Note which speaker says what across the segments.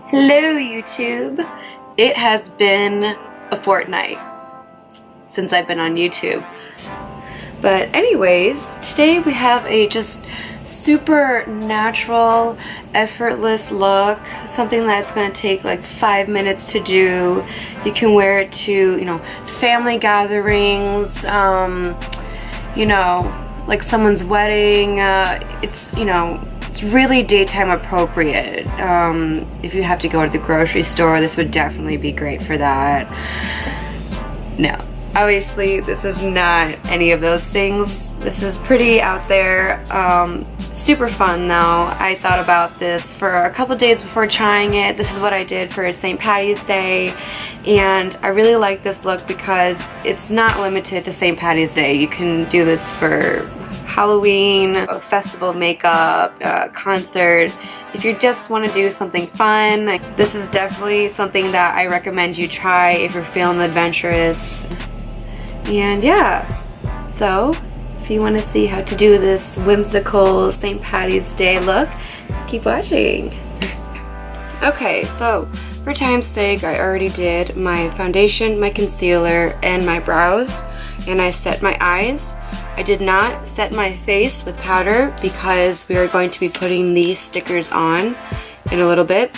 Speaker 1: Hello YouTube! It has been a fortnight since I've been on YouTube. But anyways, today we have a just super natural, effortless look. Something that's going to take like 5 minutes to do. You can wear it to, family gatherings, like someone's wedding. It's really daytime appropriate. If you have to go to the grocery store, this would definitely be great for that. No, obviously this is not any of those things. This is pretty out there. Super fun though. I thought about this for a couple days before trying it. This is what I did for St. Patty's Day, and I really like this look because it's not limited to St. Patty's Day. You can do this for Halloween, a festival makeup, a concert. If you just want to do something fun, this is definitely something that I recommend you try if you're feeling adventurous. And yeah, so if you want to see how to do this whimsical St. Patty's Day look, keep watching. Okay, so for time's sake, I already did my foundation, my concealer, and my brows, and I set my eyes. I did not set my face with powder because we are going to be putting these stickers on in a little bit.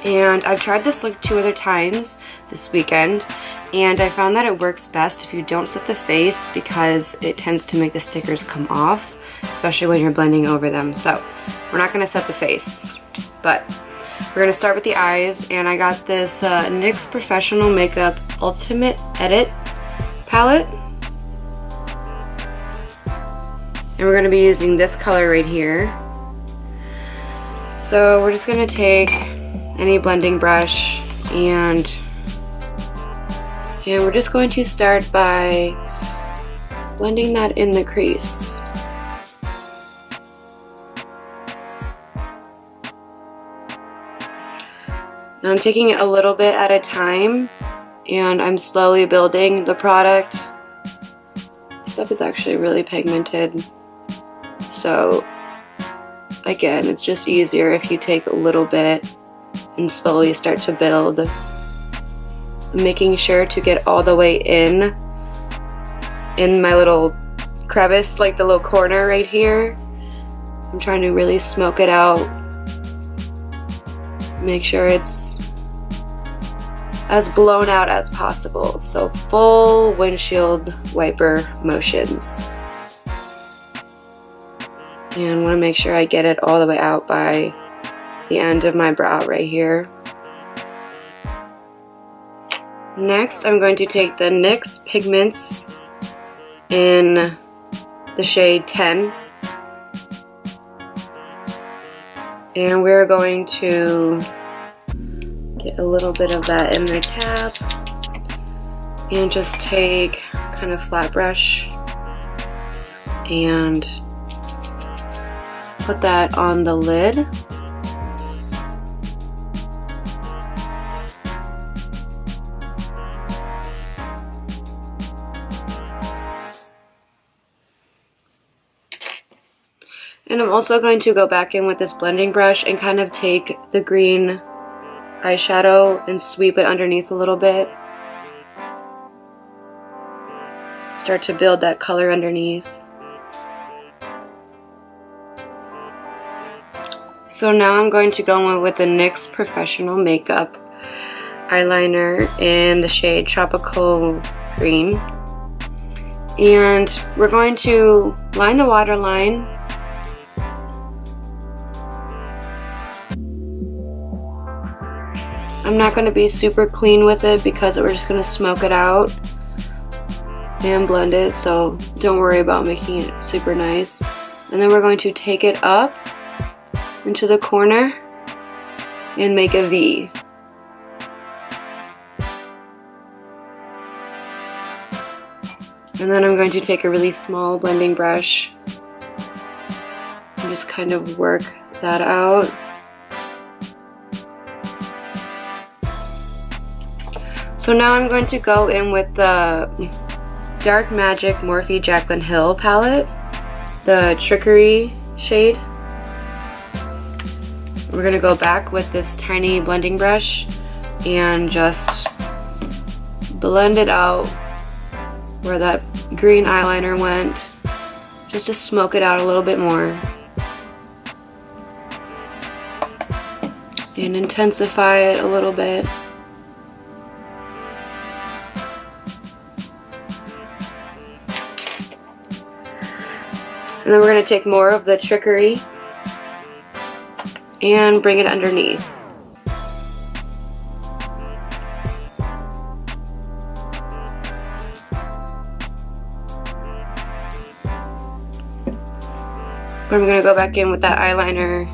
Speaker 1: And I've tried this look 2 other times this weekend, and I found that it works best if you don't set the face because it tends to make the stickers come off, especially when you're blending over them. So we're not going to set the face, but we're going to start with the eyes. And I got this NYX Professional Makeup Ultimate Edit palette. And we're going to be using this color right here. So we're just going to take any blending brush and we're just going to start by blending that in the crease. Now I'm taking it a little bit at a time and I'm slowly building the product. This stuff is actually really pigmented. So again, it's just easier if you take a little bit and slowly start to build. I'm making sure to get all the way in my little crevice, like the little corner right here. I'm trying to really smoke it out. Make sure it's as blown out as possible. So full windshield wiper motions. And want to make sure I get it all the way out by the end of my brow right here. Next, I'm going to take the NYX pigments in the shade 10. And we're going to get a little bit of that in the cap and just take kind of flat brush and put that on the lid. And I'm also going to go back in with this blending brush and kind of take the green eyeshadow and sweep it underneath a little bit. Start to build that color underneath. So now I'm going to go in with the NYX Professional Makeup eyeliner in the shade Tropical Green. And we're going to line the waterline. I'm not going to be super clean with it because we're just going to smoke it out and blend it, so don't worry about making it super nice. And then we're going to take it up into the corner and make a V. And then I'm going to take a really small blending brush and just kind of work that out. So now I'm going to go in with the Dark Magic Morphe Jaclyn Hill palette, the Trickery shade. We're gonna go back with this tiny blending brush and just blend it out where that green eyeliner went, just to smoke it out a little bit more and intensify it a little bit. And then we're going to take more of the Trickery and bring it underneath. But I'm going to go back in with that eyeliner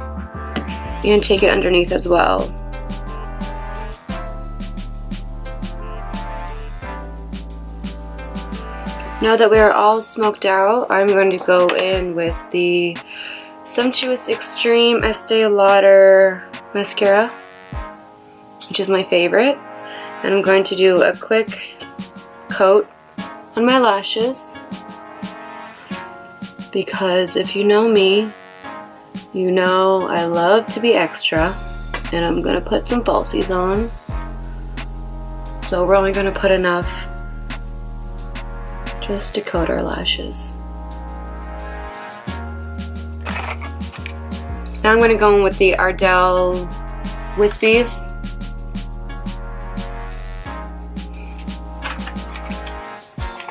Speaker 1: and take it underneath as well. Now that we are all smoked out, I'm going to go in with the Sumptuous Extreme Estee Lauder mascara, which is my favorite. And I'm going to do a quick coat on my lashes, because if you know me, you know I love to be extra. And I'm going to put some falsies on. So we're only going to put enough just to coat our lashes. Now I'm going to go in with the Ardell Wispies.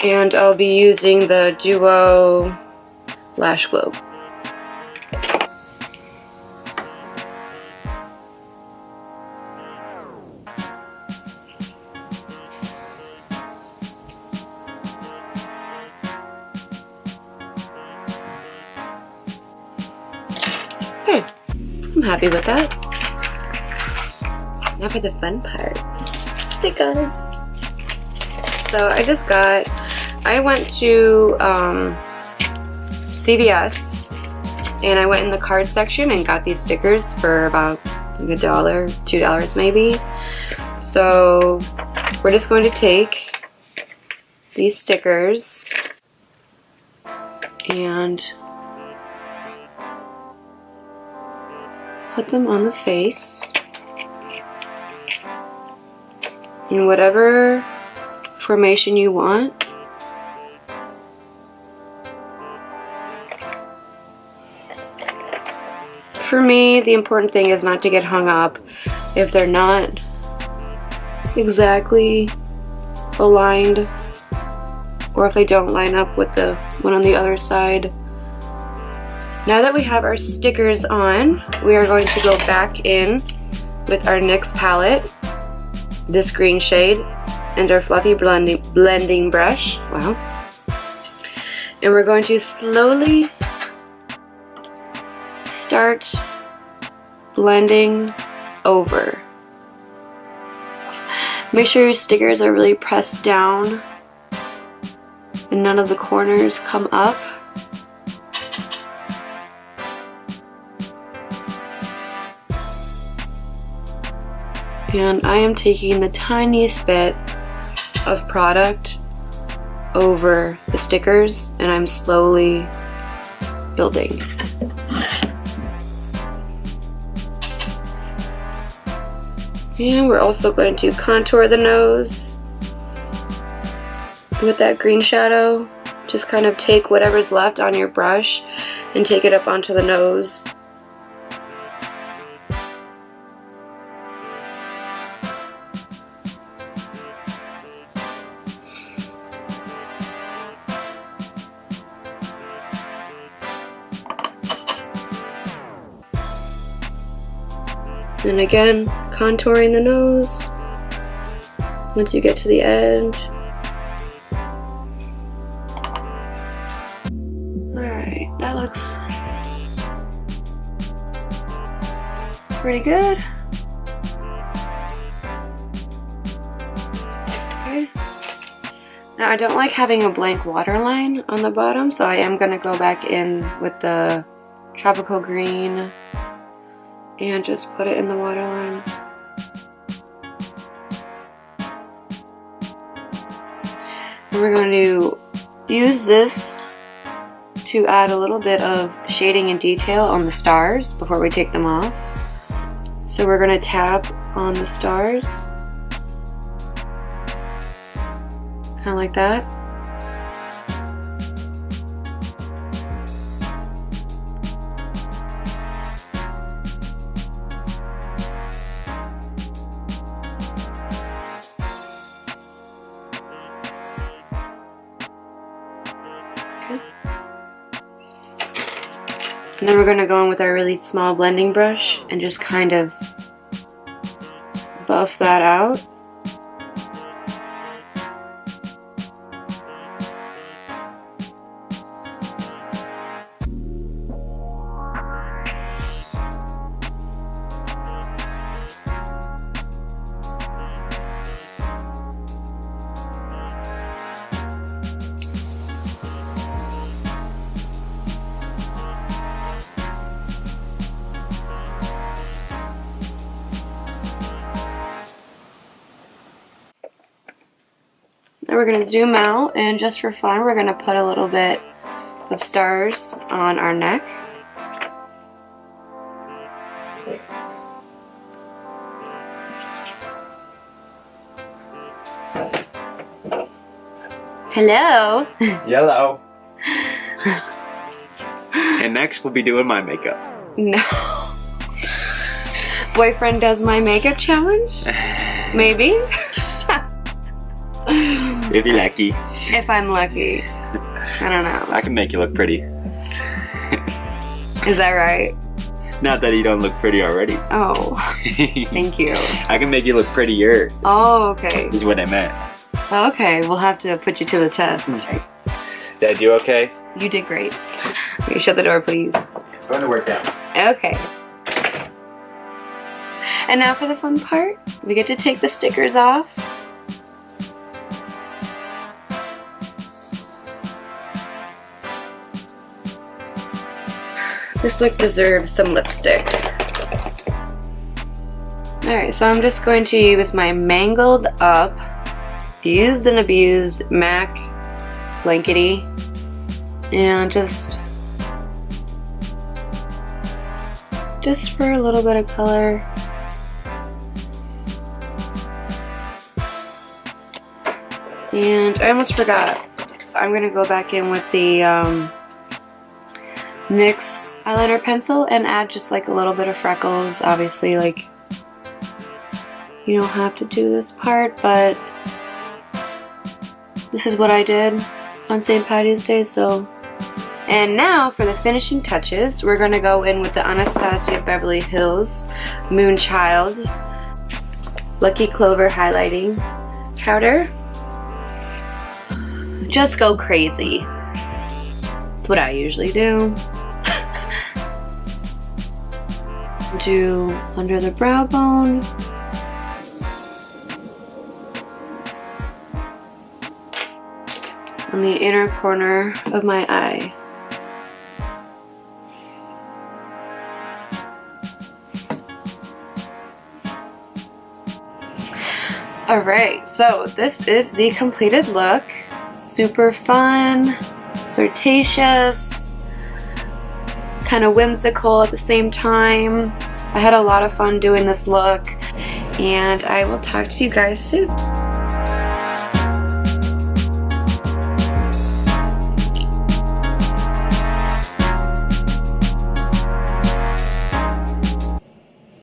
Speaker 1: And I'll be using the Duo Lash Globe. Okay, I'm happy with that. Now for the fun part. Stickers! So I went to CVS and I went in the card section and got these stickers for about like $1, $2 maybe. So we're just going to take these stickers and put them on the face in whatever formation you want. For me, the important thing is not to get hung up if they're not exactly aligned, or if they don't line up with the one on the other side. Now that we have our stickers on, we are going to go back in with our NYX palette, this green shade, and our fluffy blending brush. Wow. And we're going to slowly start blending over. Make sure your stickers are really pressed down and none of the corners come up. And I am taking the tiniest bit of product over the stickers and I'm slowly building. And we're also going to contour the nose with that green shadow. Just kind of take whatever's left on your brush and take it up onto the nose. And again, contouring the nose once you get to the edge. Alright, that looks pretty good. Okay. Now I don't like having a blank waterline on the bottom, so I am going to go back in with the Tropical Green and just put it in the waterline. And we're going to use this to add a little bit of shading and detail on the stars before we take them off. So we're gonna tap on the stars. Kind of like that. And then we're going to go in with our really small blending brush and just kind of buff that out. Now we're going to zoom out, and just for fun, we're going to put a little bit of stars on our neck. Hello.
Speaker 2: Yellow. And next we'll be doing my makeup.
Speaker 1: No. Boyfriend does my makeup challenge? Maybe.
Speaker 2: If you're lucky.
Speaker 1: If I'm lucky. I don't know.
Speaker 2: I can make you look pretty.
Speaker 1: Is that right?
Speaker 2: Not that you don't look pretty already.
Speaker 1: Oh. Thank you.
Speaker 2: I can make you look prettier.
Speaker 1: Oh, okay.
Speaker 2: Is what I meant.
Speaker 1: Okay, we'll have to put you to the test.
Speaker 2: Did I do okay?
Speaker 1: You did great. Okay, shut the door, please.
Speaker 2: Going to work out.
Speaker 1: Okay. And now for the fun part. We get to take the stickers off. This look deserves some lipstick. Alright, so I'm just going to use my Mangled Up, used and abused MAC blankety, and just for a little bit of color. And I almost forgot. I'm gonna go back in with the NYX eyeliner pencil and add just like a little bit of freckles. Obviously, like, you don't have to do this part, but this is what I did on St. Patty's Day, so. And now for the finishing touches, we're gonna go in with the Anastasia Beverly Hills Moonchild Lucky Clover highlighting powder. Just go crazy. That's what I usually do. Do under the brow bone. On the inner corner of my eye. Alright, so this is the completed look. Super fun, flirtatious, kind of whimsical at the same time. I had a lot of fun doing this look, and I will talk to you guys soon.